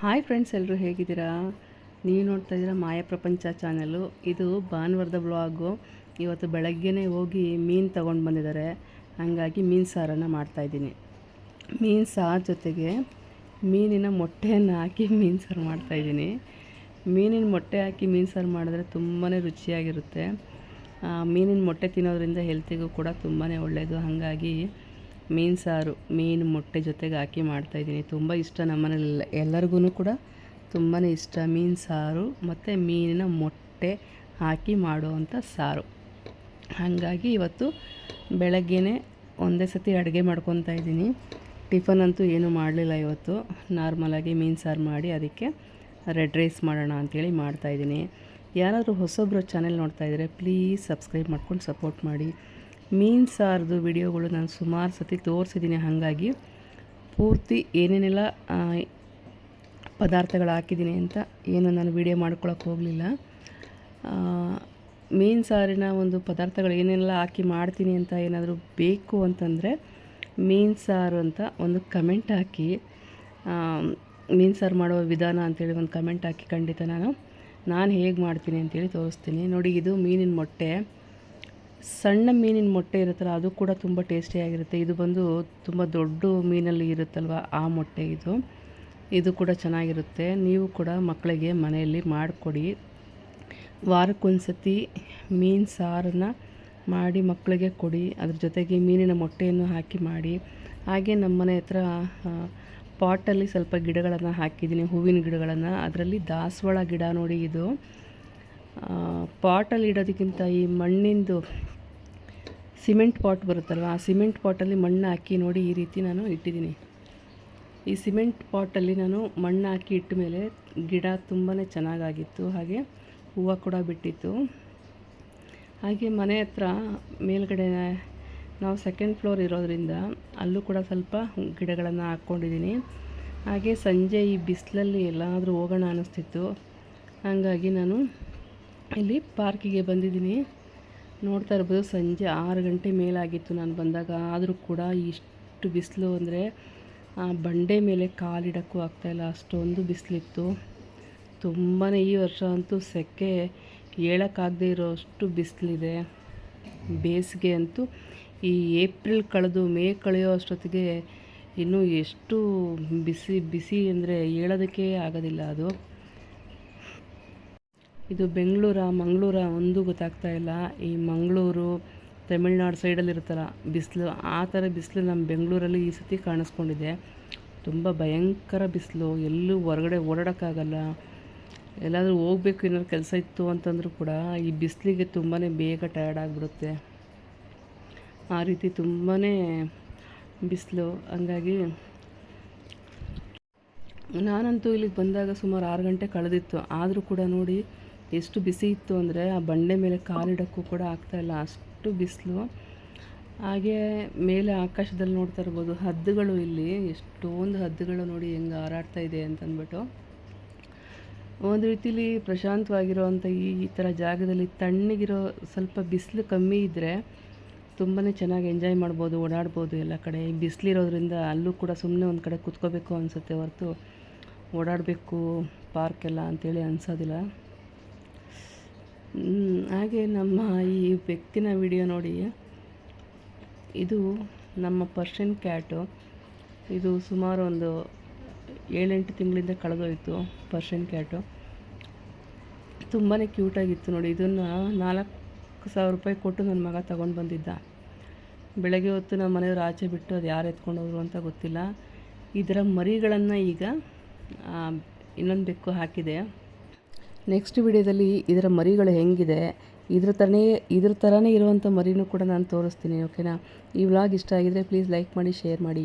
Hi friends, ಎಲ್ಲರೂ ಹೇಗಿದ್ದೀರಾ? ನೀವು ನೋಡ್ತಾ ಇದ್ದೀರಾ ಮಾಯಾ ಪ್ರಪಂಚ ಚಾನಲು. ಇದು ಭಾನುವಾರದ ವ್ಲಾಗು. ಇವತ್ತು ಬೆಳಗ್ಗೆನೇ ಹೋಗಿ ಮೀನು ತೊಗೊಂಡು ಬಂದಿದ್ದಾರೆ, ಹಾಗಾಗಿ ಮೀನು ಸಾರನ್ನು ಮಾಡ್ತಾಯಿದ್ದೀನಿ. ಮೀನು ಸಾರು ಜೊತೆಗೆ ಮೀನಿನ ಮೊಟ್ಟೆಯನ್ನು ಹಾಕಿ ಮೀನು ಸಾರು ಮಾಡ್ತಾಯಿದ್ದೀನಿ. ಮೀನಿನ ಮೊಟ್ಟೆ ಹಾಕಿ ಮೀನು ಸಾರು ಮಾಡಿದ್ರೆ ತುಂಬಾ ರುಚಿಯಾಗಿರುತ್ತೆ. ಮೀನಿನ ಮೊಟ್ಟೆ ತಿನ್ನೋದ್ರಿಂದ ಹೆಲ್ತಿಗೂ ಕೂಡ ತುಂಬಾ ಒಳ್ಳೆಯದು. ಹಾಗಾಗಿ ಮೀನು ಸಾರು ಮೀನು ಮೊಟ್ಟೆ ಜೊತೆಗೆ ಹಾಕಿ ಮಾಡ್ತಾಯಿದ್ದೀನಿ. ತುಂಬ ಇಷ್ಟ ನಮ್ಮನೇಲಿ ಎಲ್ಲರಿಗೂ ಕೂಡ ತುಂಬಾ ಇಷ್ಟ ಮೀನು ಸಾರು ಮತ್ತು ಮೀನಿನ ಮೊಟ್ಟೆ ಹಾಕಿ ಮಾಡುವಂಥ ಸಾರು. ಹಾಗಾಗಿ ಇವತ್ತು ಬೆಳಗ್ಗೆನೇ ಒಂದೇ ಸತಿ ಅಡುಗೆ ಮಾಡ್ಕೊತಾ ಇದ್ದೀನಿ. ಟಿಫನ್ ಅಂತೂ ಏನೂ ಮಾಡಲಿಲ್ಲ ಇವತ್ತು. ನಾರ್ಮಲಾಗಿ ಮೀನು ಸಾರು ಮಾಡಿ ಅದಕ್ಕೆ ರೆಡ್ ರೈಸ್ ಮಾಡೋಣ ಅಂಥೇಳಿ ಮಾಡ್ತಾಯಿದ್ದೀನಿ. ಯಾರಾದರೂ ಹೊಸೊಬ್ಬರು ಚಾನೆಲ್ ನೋಡ್ತಾಯಿದ್ರೆ ಪ್ಲೀಸ್ ಸಬ್ಸ್ಕ್ರೈಬ್ ಮಾಡ್ಕೊಂಡು ಸಪೋರ್ಟ್ ಮಾಡಿ. ಮೀನು ಸಾರದು ವಿಡಿಯೋಗಳು ನಾನು ಸುಮಾರು ಸತಿ ತೋರಿಸಿದ್ದೀನಿ, ಹಾಗಾಗಿ ಪೂರ್ತಿ ಏನೇನೆಲ್ಲ ಪದಾರ್ಥಗಳು ಹಾಕಿದ್ದೀನಿ ಅಂತ ಏನು ನಾನು ವಿಡಿಯೋ ಮಾಡ್ಕೊಳಕ್ಕೆ ಹೋಗಲಿಲ್ಲ. ಮೀನು ಸಾರಿನ ಒಂದು ಪದಾರ್ಥಗಳು ಏನೆಲ್ಲ ಹಾಕಿ ಮಾಡ್ತೀನಿ ಅಂತ ಏನಾದರೂ ಬೇಕು ಅಂತಂದರೆ ಮೀನು ಸಾರು ಅಂತ ಒಂದು ಕಮೆಂಟ್ ಹಾಕಿ, ಮೀನು ಸಾರು ಮಾಡೋ ವಿಧಾನ ಅಂಥೇಳಿ ಒಂದು ಕಮೆಂಟ್ ಹಾಕಿ. ಖಂಡಿತ ನಾನು ಹೇಗೆ ಮಾಡ್ತೀನಿ ಅಂತೇಳಿ ತೋರಿಸ್ತೀನಿ. ನೋಡಿ, ಇದು ಮೀನಿನ ಮೊಟ್ಟೆ, ಸಣ್ಣ ಮೀನಿನ ಮೊಟ್ಟೆ ಇರುತ್ತಲ್ಲ ಅದು ಕೂಡ ತುಂಬ ಟೇಸ್ಟಿಯಾಗಿರುತ್ತೆ. ಇದು ಬಂದು ತುಂಬ ದೊಡ್ಡ ಮೀನಲ್ಲಿ ಇರುತ್ತಲ್ವ ಆ ಮೊಟ್ಟೆ. ಇದು ಕೂಡ ಚೆನ್ನಾಗಿರುತ್ತೆ. ನೀವು ಕೂಡ ಮಕ್ಕಳಿಗೆ ಮನೆಯಲ್ಲಿ ಮಾಡಿಕೊಡಿ. ವಾರಕ್ಕೊಂದು ಸತಿ ಮೀನು ಸಾರನ್ನು ಮಾಡಿ ಮಕ್ಕಳಿಗೆ ಕೊಡಿ. ಅದ್ರ ಜೊತೆಗೆ ಮೀನಿನ ಮೊಟ್ಟೆಯನ್ನು ಹಾಕಿ ಮಾಡಿ. ಹಾಗೆ ನಮ್ಮನೆ ಹತ್ರ ಪಾಟಲ್ಲಿ ಸ್ವಲ್ಪ ಗಿಡಗಳನ್ನು ಹಾಕಿದ್ದೀನಿ, ಹೂವಿನ ಗಿಡಗಳನ್ನು. ಅದರಲ್ಲಿ ದಾಸವಾಳ ಗಿಡ ನೋಡಿ, ಇದು ಪಾಟಲ್ಲಿ ಇಡೋದಕ್ಕಿಂತ ಈ ಮಣ್ಣಿಂದು ಸಿಮೆಂಟ್ ಪಾಟ್ ಬರುತ್ತಲ್ವ, ಆ ಸಿಮೆಂಟ್ ಪಾಟಲ್ಲಿ ಮಣ್ಣು ಹಾಕಿ ನೋಡಿ ಈ ರೀತಿ ನಾನು ಇಟ್ಟಿದ್ದೀನಿ. ಈ ಸಿಮೆಂಟ್ ಪಾಟಲ್ಲಿ ನಾನು ಮಣ್ಣು ಹಾಕಿ ಇಟ್ಟ ಮೇಲೆ ಗಿಡ ತುಂಬಾ ಚೆನ್ನಾಗಾಗಿತ್ತು, ಹಾಗೆ ಹೂವು ಕೂಡ ಬಿಟ್ಟಿತ್ತು. ಹಾಗೆ ಮನೆ ಹತ್ರ ಮೇಲ್ಗಡೆ ನಾವು ಸೆಕೆಂಡ್ ಫ್ಲೋರ್ ಇರೋದರಿಂದ ಅಲ್ಲೂ ಕೂಡ ಸ್ವಲ್ಪ ಗಿಡಗಳನ್ನು ಹಾಕ್ಕೊಂಡಿದ್ದೀನಿ. ಹಾಗೆ ಸಂಜೆ ಈ ಬಿಸಿಲಲ್ಲಿ ಎಲ್ಲಾದರೂ ಹೋಗೋಣ ಅನ್ನಿಸ್ತಿತ್ತು, ಹಾಗಾಗಿ ನಾನು ಇಲ್ಲಿ ಪಾರ್ಕಿಗೆ ಬಂದಿದ್ದೀನಿ. ನೋಡ್ತಾ ಇರ್ಬೋದು, ಸಂಜೆ 6 ಗಂಟೆ ಮೇಲಾಗಿತ್ತು ನಾನು ಬಂದಾಗ. ಆದರೂ ಕೂಡ ಇಷ್ಟು ಬಿಸಿಲು ಅಂದರೆ ಬಂಡೆ ಮೇಲೆ ಕಾಲಿಡೋಕ್ಕೂ ಆಗ್ತಾಯಿಲ್ಲ, ಅಷ್ಟೊಂದು ಬಿಸಿಲಿತ್ತು. ತುಂಬಾ ಈ ವರ್ಷ ಅಂತೂ ಸೆಕೆ ಹೇಳೋಕ್ಕಾಗದೇ ಇರೋಷ್ಟು ಬಿಸಿಲಿದೆ. ಬೇಸಿಗೆ ಅಂತೂ ಈ ಏಪ್ರಿಲ್ ಕಳೆದು ಮೇ ಕಳೆಯೋ ಅಷ್ಟೊತ್ತಿಗೆ ಇನ್ನೂ ಎಷ್ಟು ಬಿಸಿ ಬಿಸಿ ಅಂದರೆ ಹೇಳೋದಕ್ಕೆ ಆಗೋದಿಲ್ಲ. ಇದು ಬೆಂಗಳೂರ ಮಂಗಳೂರ ಒಂದು ಗೊತ್ತಾಗ್ತಾ ಇಲ್ಲ. ಈ ಮಂಗಳೂರು ತಮಿಳ್ನಾಡು ಸೈಡಲ್ಲಿರುತ್ತಲ್ಲ ಬಿಸಿಲು, ಆ ಥರ ಬಿಸಿಲು ನಮ್ಮ ಬೆಂಗಳೂರಲ್ಲಿ ಈ ಸತಿ ಕಾಣಿಸ್ಕೊಂಡಿದೆ. ತುಂಬ ಭಯಂಕರ ಬಿಸಿಲು, ಎಲ್ಲೂ ಹೊರಗಡೆ ಓಡಾಡೋಕ್ಕಾಗಲ್ಲ. ಎಲ್ಲಾದರೂ ಹೋಗ್ಬೇಕು, ಏನಾದ್ರು ಕೆಲಸ ಇತ್ತು ಅಂತಂದರೂ ಕೂಡ ಈ ಬಿಸಿಲಿಗೆ ತುಂಬಾ ಬೇಗ ಟಯರ್ಡ್ ಆಗಿಬಿಡುತ್ತೆ. ಆ ರೀತಿ ತುಂಬಾ ಬಿಸಿಲು. ಹಂಗಾಗಿ ನಾನಂತೂ ಇಲ್ಲಿಗೆ ಬಂದಾಗ ಸುಮಾರು 6 ಗಂಟೆ ಕಳೆದಿತ್ತು. ಆದರೂ ಕೂಡ ನೋಡಿ ಎಷ್ಟು ಬಿಸಿ ಇತ್ತು ಅಂದರೆ ಆ ಬಂಡೆ ಮೇಲೆ ಕಾಲಿಡೋಕ್ಕೂ ಕೂಡ ಆಗ್ತಾಯಿಲ್ಲ, ಅಷ್ಟು ಬಿಸಿಲು. ಹಾಗೆ ಮೇಲೆ ಆಕಾಶದಲ್ಲಿ ನೋಡ್ತಾ ಇರ್ಬೋದು ಹದ್ದುಗಳು, ಇಲ್ಲಿ ಎಷ್ಟೊಂದು ಹದ್ದುಗಳು ನೋಡಿ ಹೆಂಗೆ ಹಾರಾಡ್ತಾ ಇದೆ ಅಂತಂದ್ಬಿಟ್ಟು. ಒಂದು ರೀತಿಲಿ ಪ್ರಶಾಂತವಾಗಿರೋವಂಥ ಈ ಥರ ಜಾಗದಲ್ಲಿ ತಣ್ಣಗಿರೋ ಸ್ವಲ್ಪ ಬಿಸಿಲು ಕಮ್ಮಿ ಇದ್ದರೆ ತುಂಬಾ ಚೆನ್ನಾಗಿ ಎಂಜಾಯ್ ಮಾಡ್ಬೋದು, ಓಡಾಡ್ಬೋದು ಎಲ್ಲ ಕಡೆ. ಈ ಬಿಸಿಲಿರೋದ್ರಿಂದ ಅಲ್ಲೂ ಕೂಡ ಸುಮ್ಮನೆ ಒಂದು ಕಡೆ ಕೂತ್ಕೋಬೇಕು ಅನಿಸುತ್ತೆ ಹೊರತು ಓಡಾಡಬೇಕು ಪಾರ್ಕೆಲ್ಲ ಅಂಥೇಳಿ ಅನಿಸೋದಿಲ್ಲ. ಹಾಗೆ ನಮ್ಮ ಈ ವ್ಯಕ್ತಿನ ವಿಡಿಯೋ ನೋಡಿ, ಇದು ನಮ್ಮ ಪರ್ಷಿಯನ್ ಕ್ಯಾಟು. ಇದು ಸುಮಾರು ಒಂದು 7-8 ತಿಂಗಳಿಂದ ಕಳೆದೋಯ್ತು ಪರ್ಷಿಯನ್ ಕ್ಯಾಟು. ತುಂಬಾ ಕ್ಯೂಟಾಗಿತ್ತು ನೋಡಿ. ಇದನ್ನು 4,000 ರೂಪಾಯಿ ಕೊಟ್ಟು ನನ್ನ ಮಗ ತಗೊಂಡು ಬಂದಿದ್ದ. ಬೆಳಗ್ಗೆ ಹೊತ್ತು ನಮ್ಮ ಮನೆಯವರು ಆಚೆ ಬಿಟ್ಟು ಅದು ಯಾರು ಎತ್ಕೊಂಡೋದ್ರು ಅಂತ ಗೊತ್ತಿಲ್ಲ. ಇದರ ಮರಿಗಳನ್ನು ಈಗ ಇನ್ನೊಂದು ಬೆಕ್ಕು ಹಾಕಿದೆ. ನೆಕ್ಸ್ಟ್ ವಿಡಿಯೋದಲ್ಲಿ ಇದರ ಮರಿಗಳು ಹೆಂಗಿದೆ, ಇದ್ರ ಥರನೇ ಇರುವಂಥ ಮರಿನೂ ಕೂಡ ನಾನು ತೋರಿಸ್ತೀನಿ. ಓಕೆನಾ? ಈ ವ್ಲಾಗ್ ಇಷ್ಟ ಆಗಿದರೆ ಪ್ಲೀಸ್ ಲೈಕ್ ಮಾಡಿ, ಶೇರ್ ಮಾಡಿ.